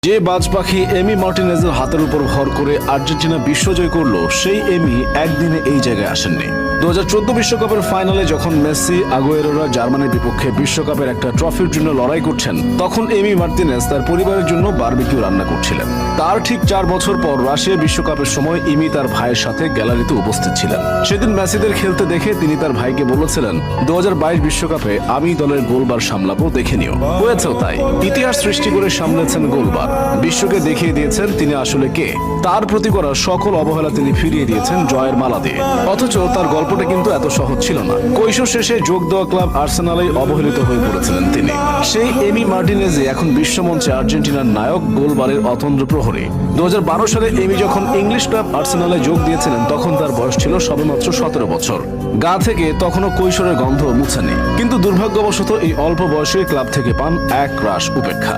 যে বাজ পাখি এমি মার্টিনেজের হাতের উপর ভর করে আর্জেন্টিনা বিশ্বজয় করলো, সেই এমি একদিনে এই জায়গায় আসেননি। 2014 বিশ্বকাপের ফাইনালে যখন মেসি, আগুয়েরোরা জার্মানির বিপক্ষে বিশ্বকাপের একটা ট্রফির জন্য লড়াই করছেন, তখন এমি মার্টিনেজ তার পরিবারের জন্য বারবিকিউ রান্না করছিলেন। তার ঠিক 4 বছর পর রাশিয়া বিশ্বকাপের সময় এমি তার ভাইয়ের সাথে গ্যালারিতে উপস্থিত ছিলেন। সেদিন মেসিদের খেলতে দেখে তিনি তার ভাইকে বলেছিলেন, 2022 বিশ্বকাপে আমি দলের গোলবার সামলাবো, দেখে নিও। হয়েছেও তাই। ইতিহাস সৃষ্টি করে সামলেছেন গোলবার। বিশ্বকে দেখিয়ে দিয়েছেন তিনি আসলে কে। তার প্রতি করা সকল অবহেলা তিনি ফিরিয়ে দিয়েছেন জয়ের মালা দিয়ে। অথচ তার গল্পটা কিন্তু এত সহজ ছিল না। কৈশোর শেষে যোগ দেওয়া ক্লাব আর্সেনালেই অবহেলিত হয়ে পড়েছিলেন তিনি। সেই এমি মার্টিনেজে এখন বিশ্বমঞ্চে আর্জেন্টিনার নায়ক, গোলবারের অতন্দ্র প্রহরী। 2012 সালে এমি যখন ইংলিশ ক্লাব আর্সেনালে যোগ দিয়েছিলেন, তখন তার বয়স ছিল সবেমাত্র 17 বছর। গা থেকে তখনও কৈশোরের গন্ধ মুছেনি। কিন্তু দুর্ভাগ্যবশত এই অল্প বয়সে ক্লাব থেকে পান এক রাশ উপেক্ষা।